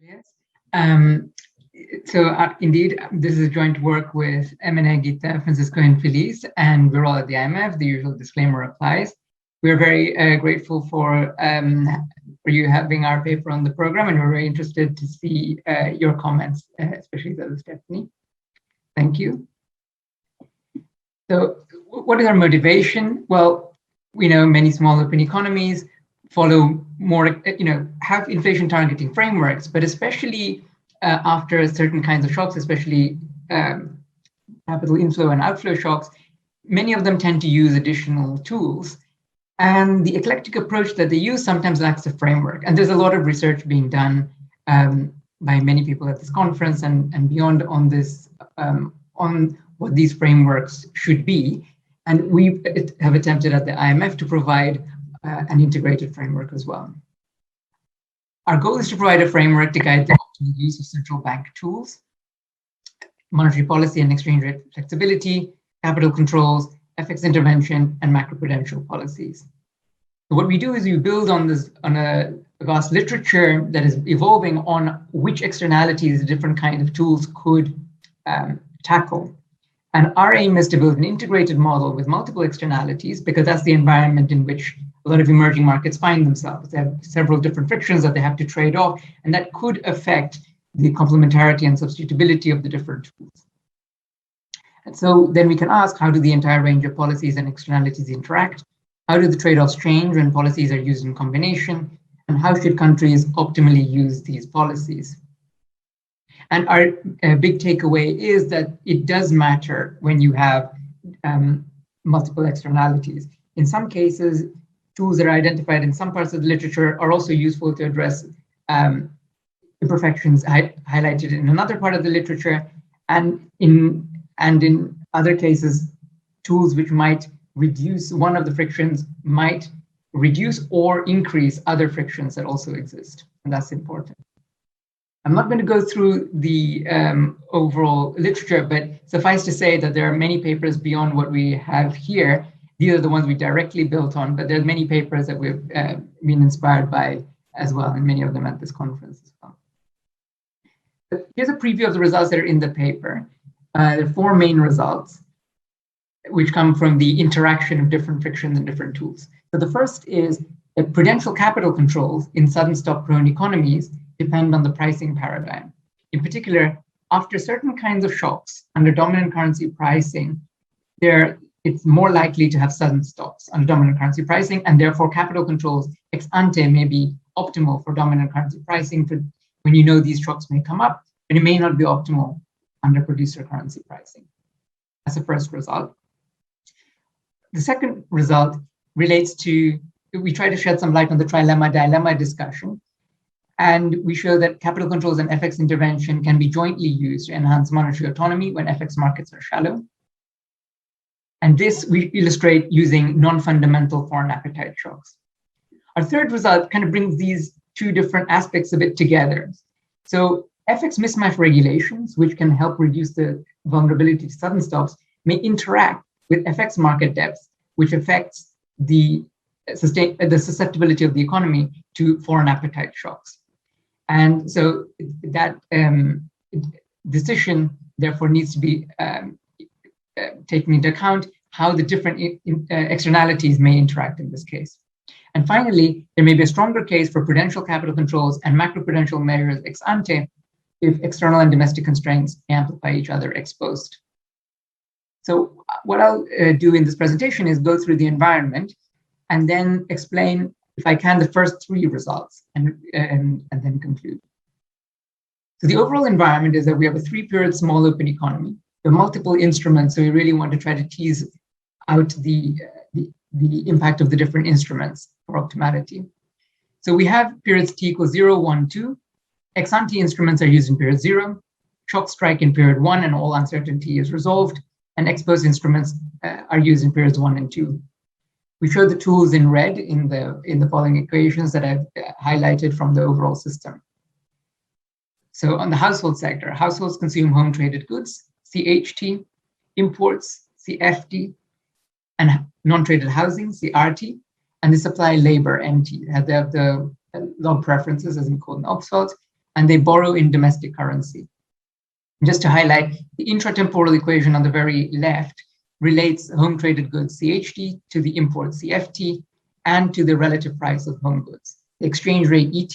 Yes. Indeed, this is a joint work with Emine, Gita, Francisco, and Filiz, and we're all at the IMF. The usual disclaimer applies. We're very grateful for you having our paper on the program, and we're very interested to see your comments, especially those of Stephanie. Thank you. So, what is our motivation? Well, we know many small open economies follow more, have inflation targeting frameworks, but especially after certain kinds of shocks, especially capital inflow and outflow shocks, many of them tend to use additional tools. And the eclectic approach that they use sometimes lacks a framework. And there's a lot of research being done by many people at this conference and beyond on this, on what these frameworks should be. And we have attempted at the IMF to provide an integrated framework as well. Our goal is to provide a framework to guide the optimal use of central bank tools, monetary policy and exchange rate flexibility, capital controls, FX intervention, and macroprudential policies. So what we do is we build on a vast literature that is evolving on which externalities different kinds of tools could tackle. And our aim is to build an integrated model with multiple externalities, because that's the environment in which a lot of emerging markets find themselves. They have several different frictions that they have to trade off, and that could affect the complementarity and substitutability of the different tools. And so then we can ask, how do the entire range of policies and externalities interact? How do the trade-offs change when policies are used in combination? And how should countries optimally use these policies? And our big takeaway is that it does matter when you have multiple externalities. In some cases, tools that are identified in some parts of the literature are also useful to address imperfections highlighted in another part of the literature. And in other cases, tools which might reduce one of the frictions might reduce or increase other frictions that also exist. And that's important. I'm not going to go through the overall literature, but suffice to say that there are many papers beyond what we have here. These are the ones we directly built on, but there are many papers that we've been inspired by as well, and many of them at this conference as well. But here's a preview of the results that are in the paper. There are four main results, which come from the interaction of different frictions and different tools. So the first is that prudential capital controls in sudden stop-prone economies depend on the pricing paradigm. In particular, after certain kinds of shocks under dominant currency pricing, it's more likely to have sudden stops under dominant currency pricing, and therefore capital controls ex ante may be optimal for dominant currency pricing when you know these shocks may come up, but it may not be optimal under producer currency pricing. That's the first result. The second result relates to, we try to shed some light on the trilemma-dilemma discussion, and we show that capital controls and FX intervention can be jointly used to enhance monetary autonomy when FX markets are shallow. And this we illustrate using non-fundamental foreign appetite shocks. Our third result kind of brings these two different aspects of it together. So FX mismatch regulations, which can help reduce the vulnerability to sudden stops, may interact with FX market depth, which affects the susceptibility of the economy to foreign appetite shocks. And so that decision, therefore, needs to be taking into account how the different externalities may interact in this case. And finally, there may be a stronger case for prudential capital controls and macroprudential measures ex ante if external and domestic constraints amplify each other ex post. So what I'll do in this presentation is go through the environment and then explain, if I can, the first three results and then conclude. So the overall environment is that we have a three-period small open economy. There are multiple instruments, so we really want to try to tease out the impact of the different instruments for optimality. So we have periods t equals 0, 1, 2. Ex-ante instruments are used in period 0. Shock strike in period 1 and all uncertainty is resolved. And ex-post instruments are used in periods 1 and 2. We show the tools in red in the following equations that I've highlighted from the overall system. So on the household sector, households consume home traded goods, CHT, imports, CFT, and non-traded housing, CRT, and they supply labor, NT. They have the log preferences as in Code and Oxford, and they borrow in domestic currency. Just to highlight, the intratemporal equation on the very left relates home traded goods CHT to the import CFT and to the relative price of home goods. The exchange rate ET,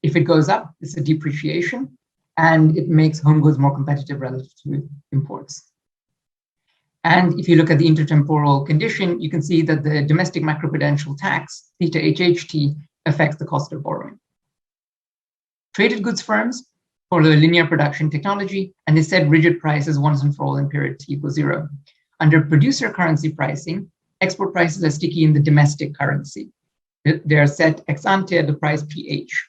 if it goes up, it's a depreciation, and it makes home goods more competitive relative to imports. And if you look at the intertemporal condition, you can see that the domestic macroprudential tax, theta HHT, affects the cost of borrowing. Traded goods firms follow a linear production technology, and they set rigid prices once and for all in period T equals 0. Under producer currency pricing, export prices are sticky in the domestic currency. They are set ex ante at the price PH.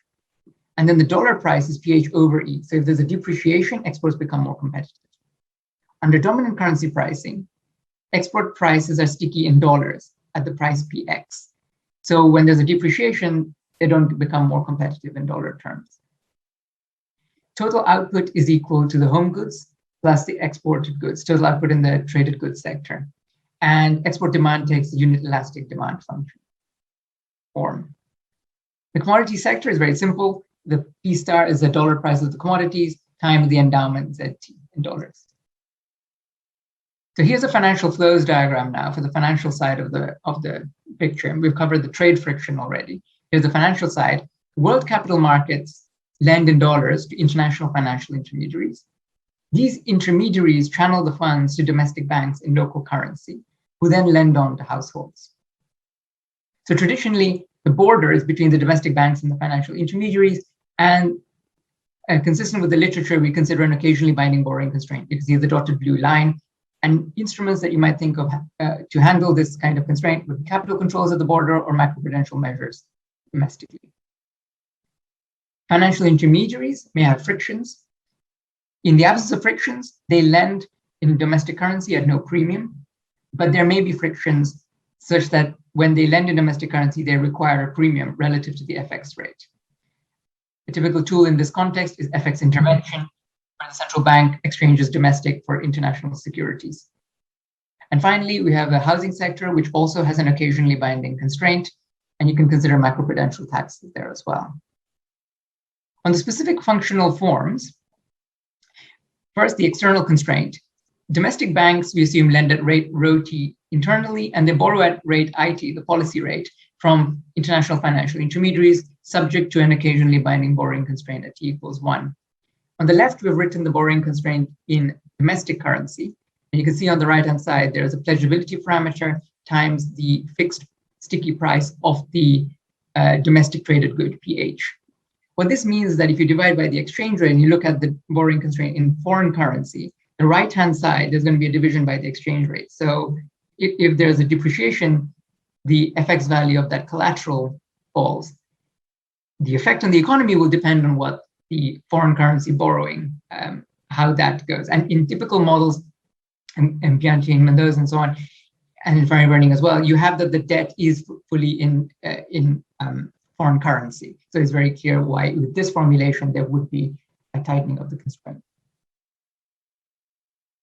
And then the dollar price is PH over E. So if there's a depreciation, exports become more competitive. Under dominant currency pricing, export prices are sticky in dollars at the price PX. So when there's a depreciation, they don't become more competitive in dollar terms. Total output is equal to the home goods plus the exported goods, total output in the traded goods sector. And export demand takes the unit elastic demand function form. The commodity sector is very simple. The P star is the dollar price of the commodities times the endowment ZT in dollars. So here's a financial flows diagram now for the financial side of the picture. We've covered the trade friction already. Here's the financial side. World capital markets lend in dollars to international financial intermediaries. These intermediaries channel the funds to domestic banks in local currency, who then lend on to households. So traditionally, the borders between the domestic banks and the financial intermediaries, and consistent with the literature, we consider an occasionally binding borrowing constraint. You can see the dotted blue line. And instruments that you might think of to handle this kind of constraint would be capital controls at the border or macroprudential measures domestically. Financial intermediaries may have frictions. In the absence of frictions, they lend in domestic currency at no premium, but there may be frictions such that when they lend in domestic currency, they require a premium relative to the FX rate. A typical tool in this context is FX intervention, where the central bank exchanges domestic for international securities. And finally, we have a housing sector, which also has an occasionally binding constraint, and you can consider macroprudential taxes there as well. On the specific functional forms, first, the external constraint. Domestic banks, we assume, lend at rate ρT internally, and they borrow at rate IT, the policy rate, from international financial intermediaries, subject to an occasionally binding borrowing constraint at T equals 1. On the left, we've written the borrowing constraint in domestic currency. And you can see on the right-hand side, there's a pledgeability parameter times the fixed sticky price of the domestic traded good, PH. What this means is that if you divide by the exchange rate and you look at the borrowing constraint in foreign currency, the right-hand side, there's going to be a division by the exchange rate. So if there's a depreciation, the FX value of that collateral falls. The effect on the economy will depend on what the foreign currency borrowing, how that goes. And in typical models, and Bianchi and Mendoza and so on, and in Ferry Burning as well, you have that the debt is fully in foreign currency. So it's very clear why with this formulation, there would be a tightening of the constraint.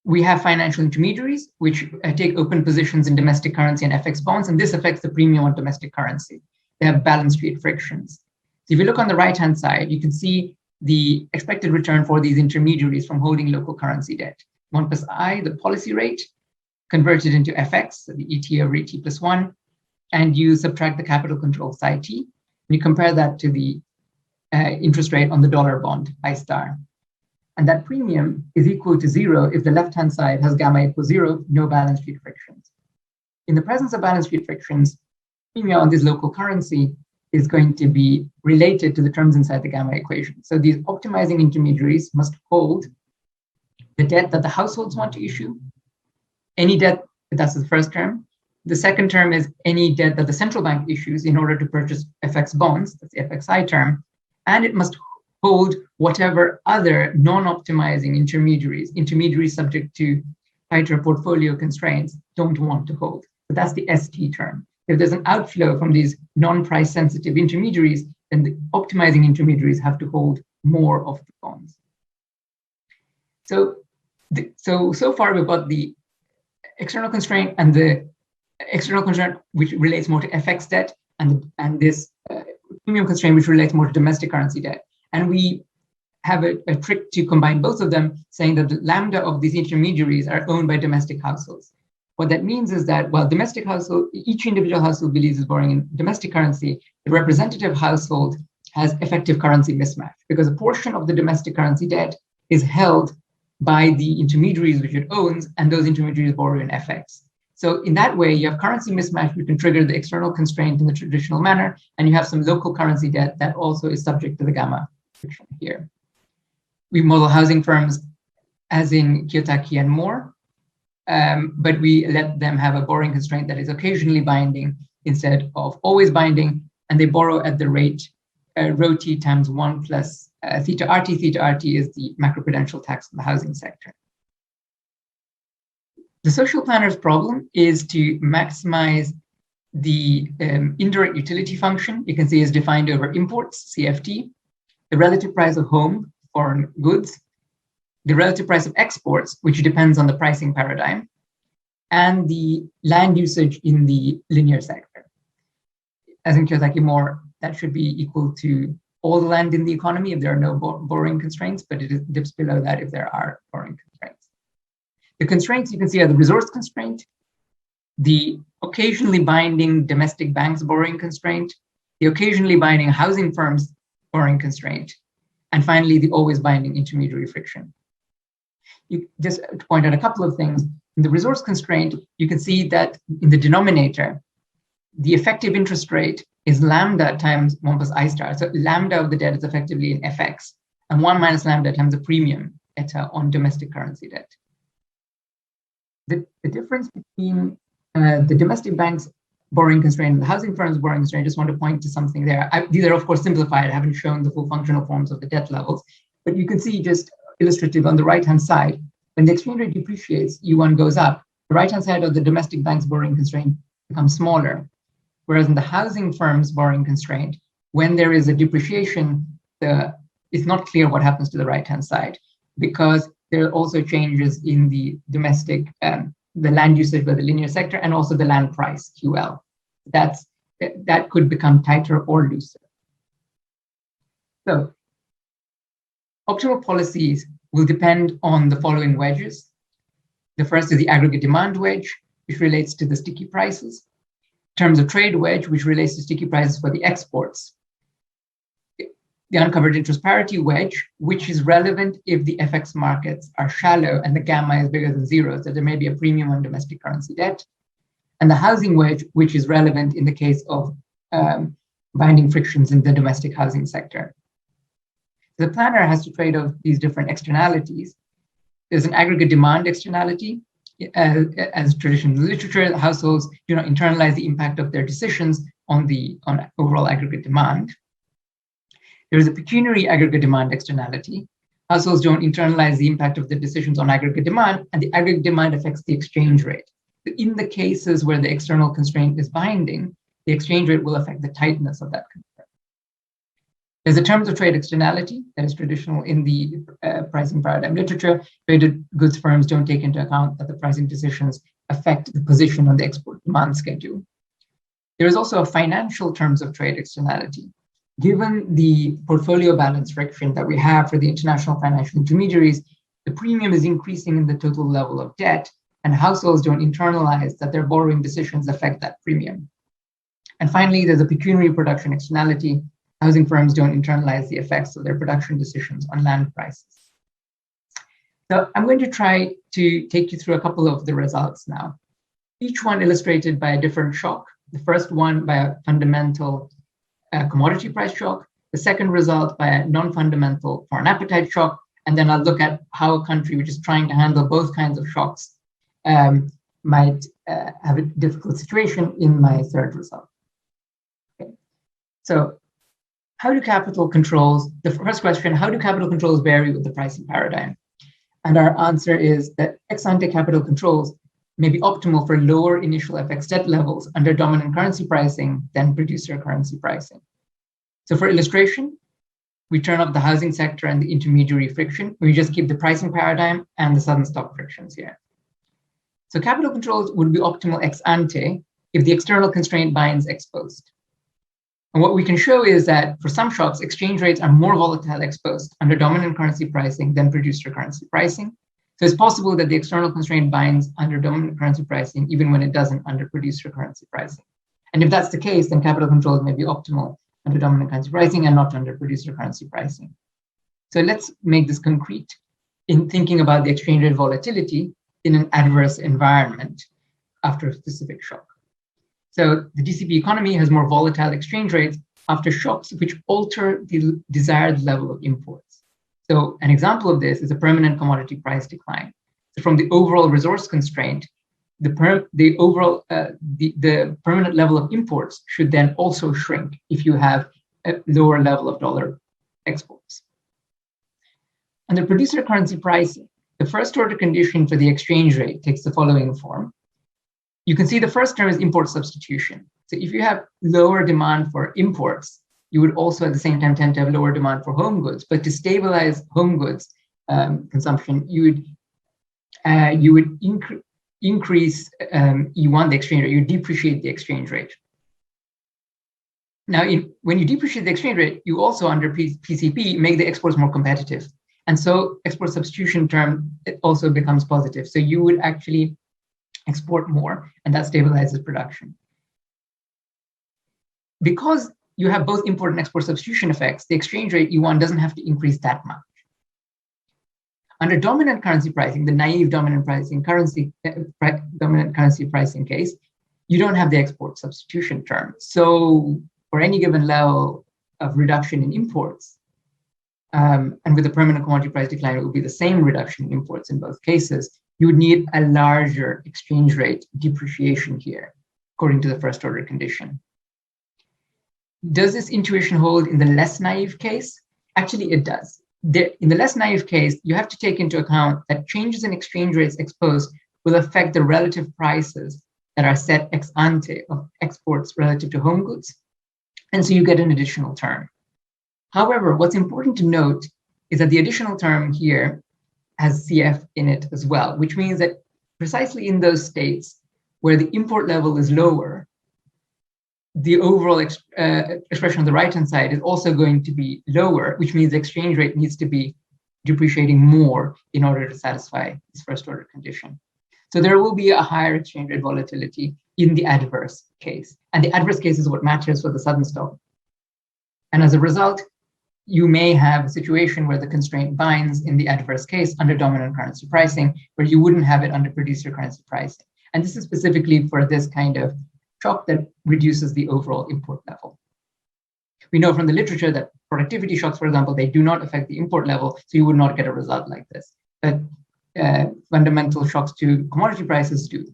We have financial intermediaries, which take open positions in domestic currency and FX bonds, and this affects the premium on domestic currency. They have balance sheet frictions. So if you look on the right-hand side, you can see the expected return for these intermediaries from holding local currency debt. 1 plus I, the policy rate, converted into FX, so the ET over ET plus 1, and you subtract the capital control psi t, and you compare that to the interest rate on the dollar bond, I star. And that premium is equal to 0 if the left-hand side has gamma equals 0, no balance sheet frictions. In the presence of balance sheet frictions, premium on this local currency is going to be related to the terms inside the gamma equation. So these optimizing intermediaries must hold the debt that the households want to issue, any debt, that's the first term. The second term is any debt that the central bank issues in order to purchase FX bonds, that's the FXI term, and it must hold whatever other non-optimizing intermediaries subject to tighter portfolio constraints don't want to hold. So that's the ST term. If there's an outflow from these non-price sensitive intermediaries, then the optimizing intermediaries have to hold more of the bonds. So far we've got the external constraint and the external constraint which relates more to FX debt and this premium constraint which relates more to domestic currency debt. And we have a trick to combine both of them, saying that the lambda of these intermediaries are owned by domestic households. What that means is that while domestic household, each individual household believes is borrowing in domestic currency, the representative household has effective currency mismatch because a portion of the domestic currency debt is held by the intermediaries which it owns, and those intermediaries borrow in FX. So in that way, you have currency mismatch, which can trigger the external constraint in the traditional manner, and you have some local currency debt that also is subject to the gamma friction here. We model housing firms as in Kiyotaki and more, but we let them have a borrowing constraint that is occasionally binding instead of always binding, and they borrow at the rate rho t times 1 plus theta RT. Theta RT is the macroprudential tax in the housing sector. The social planner's problem is to maximize the indirect utility function. You can see is defined over imports, CFT, the relative price of home, foreign goods, the relative price of exports, which depends on the pricing paradigm, and the land usage in the linear sector. As in Kiyotaki more, that should be equal to all the land in the economy if there are no borrowing constraints, but it dips below that if there are borrowing constraints. The constraints you can see are the resource constraint, the occasionally binding domestic banks borrowing constraint, the occasionally binding housing firms borrowing constraint, and finally, the always binding intermediary friction. Just to point out a couple of things, in the resource constraint, you can see that in the denominator, the effective interest rate is lambda times 1 plus I star. So lambda of the debt is effectively in FX, and 1 minus lambda times the premium eta on domestic currency debt. The difference between the domestic banks borrowing constraint and the housing firms borrowing constraint, I just want to point to something there. These are, of course, simplified. I haven't shown the full functional forms of the debt levels, but you can see just illustrative on the right-hand side, when the exchange rate depreciates, U1 goes up, the right-hand side of the domestic bank's borrowing constraint becomes smaller. Whereas in the housing firm's borrowing constraint, when there is a depreciation, it's not clear what happens to the right-hand side because there are also changes in the domestic, the land usage by the linear sector and also the land price, QL. That could become tighter or looser. So optimal policies will depend on the following wedges. The first is the aggregate demand wedge, which relates to the sticky prices. Terms of trade wedge, which relates to sticky prices for the exports. The uncovered interest parity wedge, which is relevant if the FX markets are shallow and the gamma is bigger than 0, so there may be a premium on domestic currency debt. And the housing wedge, which is relevant in the case of binding frictions in the domestic housing sector. The planner has to trade off these different externalities. There's an aggregate demand externality. As traditional literature, households do not internalize the impact of their decisions on overall aggregate demand. There is a pecuniary aggregate demand externality. Households don't internalize the impact of their decisions on aggregate demand, and the aggregate demand affects the exchange rate. In the cases where the external constraint is binding, the exchange rate will affect the tightness of that constraint. There's a terms of trade externality that is traditional in the pricing paradigm literature. Traded goods firms don't take into account that the pricing decisions affect the position on the export demand schedule. There is also a financial terms of trade externality. Given the portfolio balance friction that we have for the international financial intermediaries, the premium is increasing in the total level of debt, and households don't internalize that their borrowing decisions affect that premium. And finally, there's a pecuniary production externality. Housing firms don't internalize the effects of their production decisions on land prices. So I'm going to try to take you through a couple of the results now. Each one illustrated by a different shock. The first one by a fundamental commodity price shock. The second result by a non-fundamental foreign appetite shock. And then I'll look at how a country which is trying to handle both kinds of shocks might have a difficult situation in my third result. Okay. So how do capital controls, the first question, how do capital controls vary with the pricing paradigm? And our answer is that ex-ante capital controls may be optimal for lower initial FX debt levels under dominant currency pricing than producer currency pricing. So for illustration, we turn off the housing sector and the intermediary friction. We just keep the pricing paradigm and the sudden stop frictions here. So capital controls would be optimal ex-ante if the external constraint binds ex post. And what we can show is that for some shocks, exchange rates are more volatile exposed under dominant currency pricing than producer currency pricing. So it's possible that the external constraint binds under dominant currency pricing, even when it doesn't under producer currency pricing. And if that's the case, then capital controls may be optimal under dominant currency pricing and not under producer currency pricing. So let's make this concrete in thinking about the exchange rate volatility in an adverse environment after a specific shock. So the DCP economy has more volatile exchange rates after shocks which alter the desired level of imports. So an example of this is a permanent commodity price decline. So from the overall resource constraint, the permanent level of imports should then also shrink if you have a lower level of dollar exports. Under producer currency pricing, the first order condition for the exchange rate takes the following form. You can see the first term is import substitution. So if you have lower demand for imports, you would also at the same time tend to have lower demand for home goods. But to stabilize home goods consumption, you would increase E1, the exchange rate, you depreciate the exchange rate. Now, when you depreciate the exchange rate, you also under PCP make the exports more competitive. And so export substitution term, it also becomes positive. So you would actually export more, and that stabilizes production. Because you have both import and export substitution effects, the exchange rate E1 doesn't have to increase that much. Under dominant currency pricing, the naive dominant currency pricing case, you don't have the export substitution term. So for any given level of reduction in imports, and with a permanent commodity price decline, it would be the same reduction in imports in both cases. You would need a larger exchange rate depreciation here, according to the first order condition. Does this intuition hold in the less naive case? Actually, it does. In the less naive case, you have to take into account that changes in exchange rates exposed will affect the relative prices that are set ex ante of exports relative to home goods. And so you get an additional term. However, what's important to note is that the additional term here has CF in it as well, which means that precisely in those states where the import level is lower, the overall expression on the right-hand side is also going to be lower, which means the exchange rate needs to be depreciating more in order to satisfy this first order condition. So there will be a higher exchange rate volatility in the adverse case. And the adverse case is what matters for the sudden stop. And as a result, you may have a situation where the constraint binds in the adverse case under dominant currency pricing, where you wouldn't have it under producer currency pricing. And this is specifically for this kind of shock that reduces the overall import level. We know from the literature that productivity shocks, for example, they do not affect the import level, so you would not get a result like this. But fundamental shocks to commodity prices do.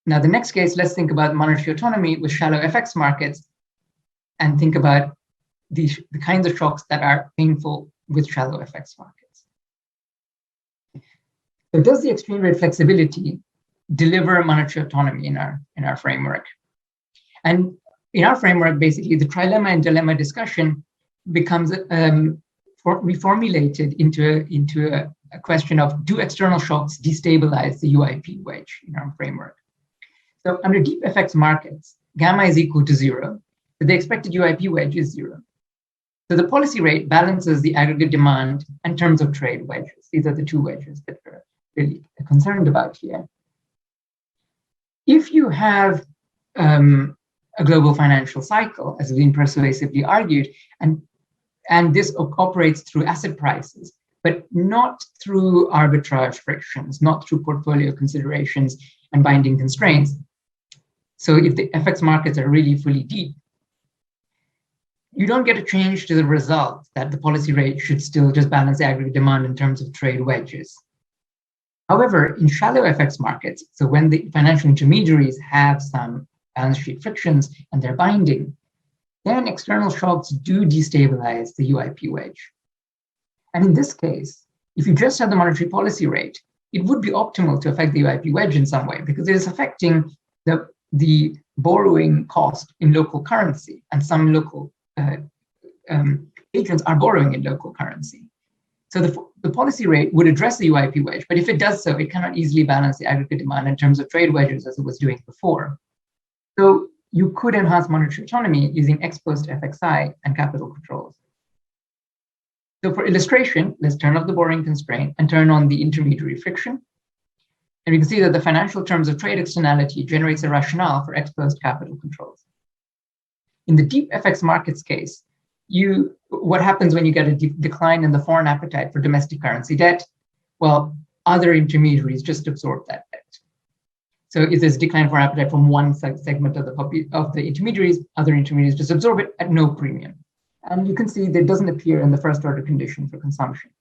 Now, the next case, let's think about monetary autonomy with shallow FX markets and think about the kinds of shocks that are painful with shallow FX markets. So does the exchange rate flexibility deliver monetary autonomy in our framework? And in our framework, basically, the trilemma and dilemma discussion becomes reformulated into a question of, do external shocks destabilize the UIP wedge in our framework? So under deep FX markets, gamma is equal to 0. So the expected UIP wedge is 0. So the policy rate balances the aggregate demand and terms of trade wedges. These are the two wedges that we're really concerned about here. If you have a global financial cycle, as has been persuasively argued, and this operates through asset prices, but not through arbitrage frictions, not through portfolio considerations and binding constraints. So if the FX markets are really fully deep, you don't get a change to the result that the policy rate should still just balance the aggregate demand in terms of trade wedges. However, in shallow FX markets, so when the financial intermediaries have some balance sheet frictions and they're binding, then external shocks do destabilize the UIP wedge. And in this case, if you just have the monetary policy rate, it would be optimal to affect the UIP wedge in some way because it is affecting the borrowing cost in local currency, and some local agents are borrowing in local currency. So the policy rate would address the UIP wedge, but if it does so, it cannot easily balance the aggregate demand in terms of trade wedges as it was doing before. So you could enhance monetary autonomy using ex post FXI and capital controls. So for illustration, let's turn off the borrowing constraint and turn on the intermediary friction. And we can see that the financial terms of trade externality generates a rationale for ex post capital controls. In the deep FX markets case, what happens when you get a decline in the foreign appetite for domestic currency debt? Well, other intermediaries just absorb that debt. So if there's a decline for appetite from one segment of the intermediaries, other intermediaries just absorb it at no premium. And you can see that it doesn't appear in the first order condition for consumption.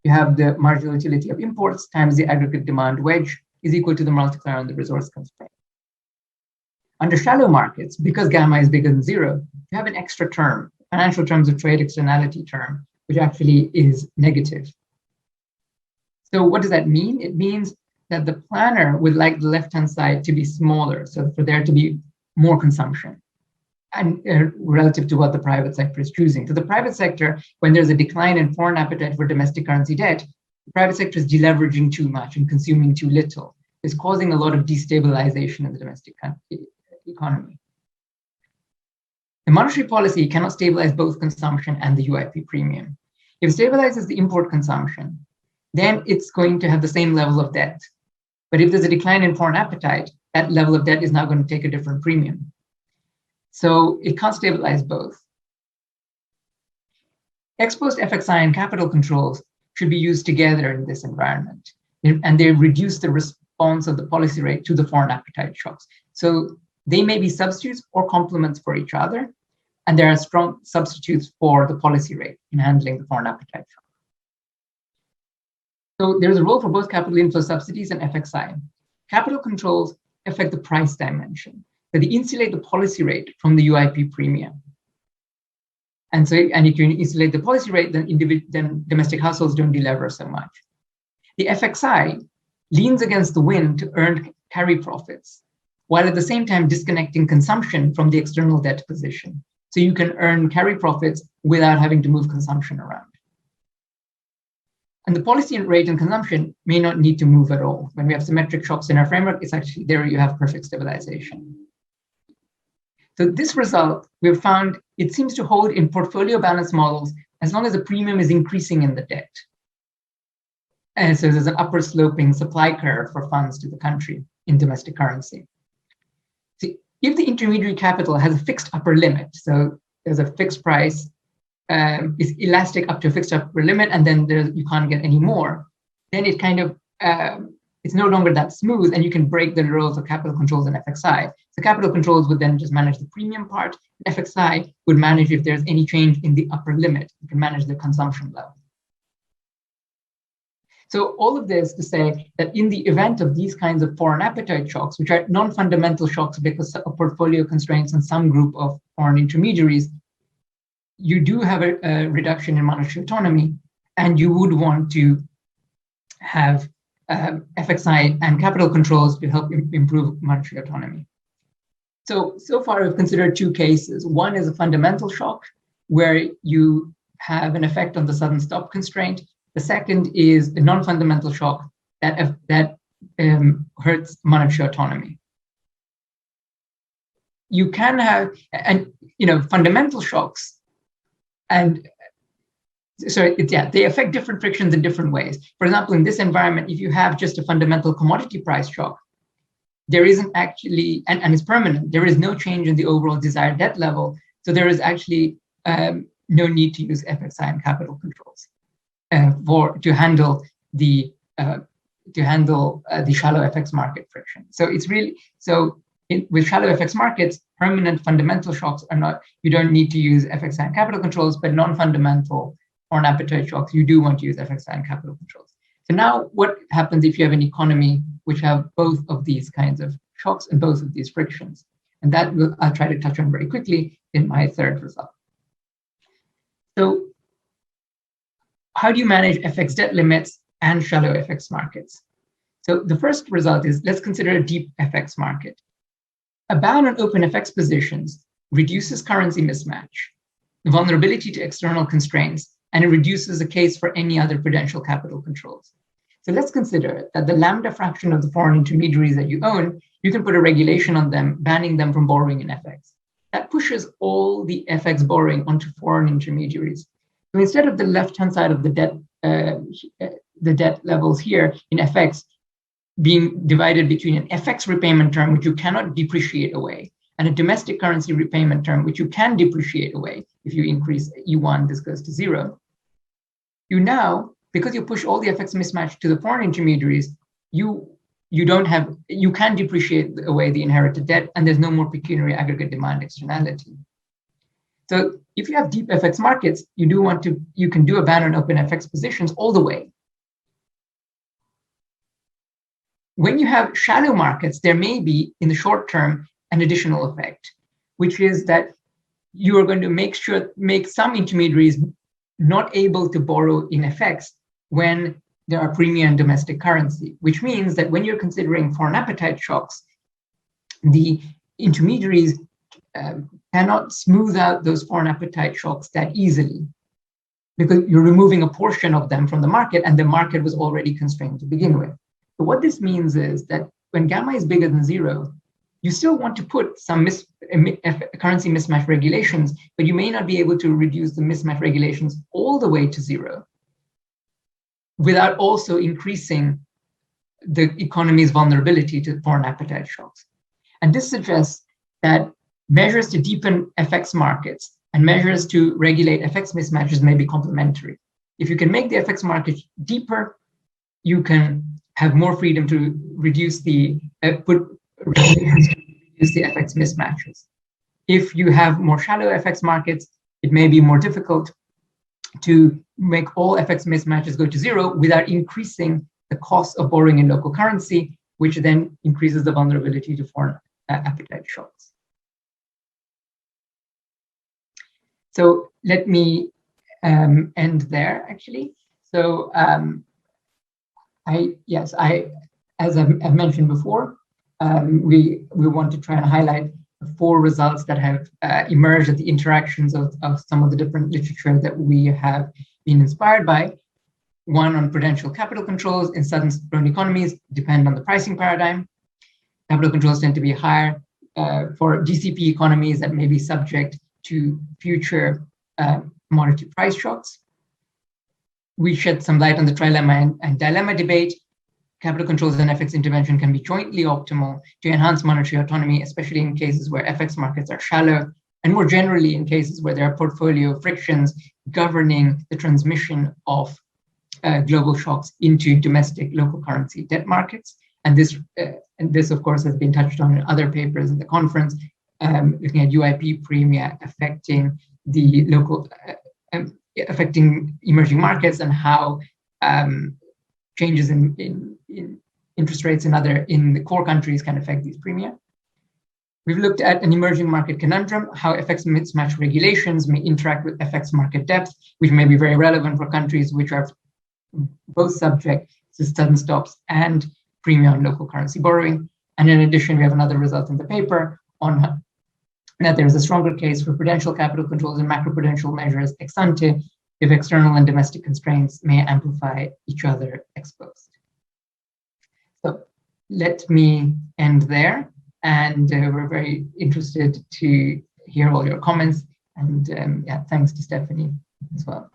You have the marginal utility of imports times the aggregate demand wedge is equal to the multiplier on the resource constraint. Under shallow markets, because gamma is bigger than zero, you have an extra term, financial terms of trade externality term, which actually is negative. So what does that mean? It means that the planner would like the left-hand side to be smaller, so for there to be more consumption, and relative to what the private sector is choosing. So the private sector, when there's a decline in foreign appetite for domestic currency debt, the private sector is deleveraging too much and consuming too little. It's causing a lot of destabilization in the domestic economy. The monetary policy cannot stabilize both consumption and the UIP premium. If it stabilizes the import consumption, then it's going to have the same level of debt. But if there's a decline in foreign appetite, that level of debt is now going to take a different premium. So it can't stabilize both. Ex post FXI and capital controls should be used together in this environment. And they reduce the response of the policy rate to the foreign appetite shocks. So they may be substitutes or complements for each other. And there are strong substitutes for the policy rate in handling the foreign appetite shock. So there's a role for both capital inflow subsidies and FXI. Capital controls affect the price dimension. So they insulate the policy rate from the UIP premium. And if you insulate the policy rate, then domestic households don't delever so much. The FXI leans against the wind to earn carry profits, while at the same time disconnecting consumption from the external debt position. So you can earn carry profits without having to move consumption around. And the policy rate and consumption may not need to move at all. When we have symmetric shocks in our framework, it's actually there you have perfect stabilization. So this result, we've found it seems to hold in portfolio balance models as long as the premium is increasing in the debt. And so there's an upward sloping supply curve for funds to the country in domestic currency. So if the intermediary capital has a fixed upper limit, so there's a fixed price, is elastic up to a fixed upper limit, and then you can't get any more, then it kind of, it's no longer that smooth, and you can break the roles of capital controls and FXI. So capital controls would then just manage the premium part. FXI would manage if there's any change in the upper limit. You can manage the consumption level. So all of this to say that in the event of these kinds of foreign appetite shocks, which are non-fundamental shocks because of portfolio constraints and some group of foreign intermediaries, you do have a reduction in monetary autonomy, and you would want to have FXI and capital controls to help improve monetary autonomy. So far we've considered two cases. One is a fundamental shock where you have an effect on the sudden stop constraint. The second is a non-fundamental shock that hurts monetary autonomy. You can have, fundamental shocks, and they affect different frictions in different ways. For example, in this environment, if you have just a fundamental commodity price shock, there isn't actually, and it's permanent, there is no change in the overall desired debt level. So there is actually no need to use FXI and capital controls to handle the shallow FX market friction. So it's really, with shallow FX markets, permanent fundamental shocks are not, you don't need to use FXI and capital controls, but non-fundamental foreign appetite shocks, you do want to use FXI and capital controls. So now what happens if you have an economy which have both of these kinds of shocks and both of these frictions? And that I'll try to touch on very quickly in my third result. So how do you manage FX debt limits and shallow FX markets? So the first result is, let's consider a deep FX market. A ban on open FX positions reduces currency mismatch, the vulnerability to external constraints, and it reduces the case for any other prudential capital controls. So let's consider that the lambda fraction of the foreign intermediaries that you own, you can put a regulation on them, banning them from borrowing in FX. That pushes all the FX borrowing onto foreign intermediaries. So instead of the left-hand side of the debt levels here in FX being divided between an FX repayment term, which you cannot depreciate away, and a domestic currency repayment term, which you can depreciate away. If you increase E1, this goes to 0. You now, because you push all the FX mismatch to the foreign intermediaries, you can depreciate away the inherited debt, and there's no more pecuniary aggregate demand externality. So if you have deep FX markets, you can do a ban on open FX positions all the way. When you have shallow markets, there may be, in the short term, an additional effect, which is that you are going to make some intermediaries not able to borrow in FX when there are premium in domestic currency, which means that when you're considering foreign appetite shocks, the intermediaries cannot smooth out those foreign appetite shocks that easily, because you're removing a portion of them from the market, and the market was already constrained to begin with. So what this means is that when gamma is bigger than 0, you still want to put some currency mismatch regulations, but you may not be able to reduce the mismatch regulations all the way to 0 without also increasing the economy's vulnerability to foreign appetite shocks. And this suggests that measures to deepen FX markets and measures to regulate FX mismatches may be complementary. If you can make the FX market deeper, you can have more freedom to reduce put regulations to reduce the FX mismatches. If you have more shallow FX markets, it may be more difficult to make all FX mismatches go to 0 without increasing the cost of borrowing in local currency, which then increases the vulnerability to foreign appetite shocks. So let me end there, actually. So as I've mentioned before, we want to try and highlight the 4 results that have emerged at the interactions of some of the different literature that we have been inspired by. One on prudential capital controls in southern grown economies depend on the pricing paradigm. Capital controls tend to be higher for GCP economies that may be subject to future commodity price shocks. We shed some light on the trilemma and dilemma debate. Capital controls and FX intervention can be jointly optimal to enhance monetary autonomy, especially in cases where FX markets are shallow, and more generally in cases where there are portfolio frictions governing the transmission of global shocks into domestic local currency debt markets. And this, of course, has been touched on in other papers in the conference, looking at UIP premia affecting the local, affecting emerging markets, and how changes in interest rates in the core countries can affect these premia. We've looked at an emerging market conundrum, how FX mismatch regulations may interact with FX market depth, which may be very relevant for countries which are both subject to sudden stops and premium on local currency borrowing. And in addition, we have another result in the paper on that there is a stronger case for prudential capital controls and macroprudential measures ex ante if external and domestic constraints may amplify each other ex post. So let me end there, and we're very interested to hear all your comments, and thanks to Stephanie as well.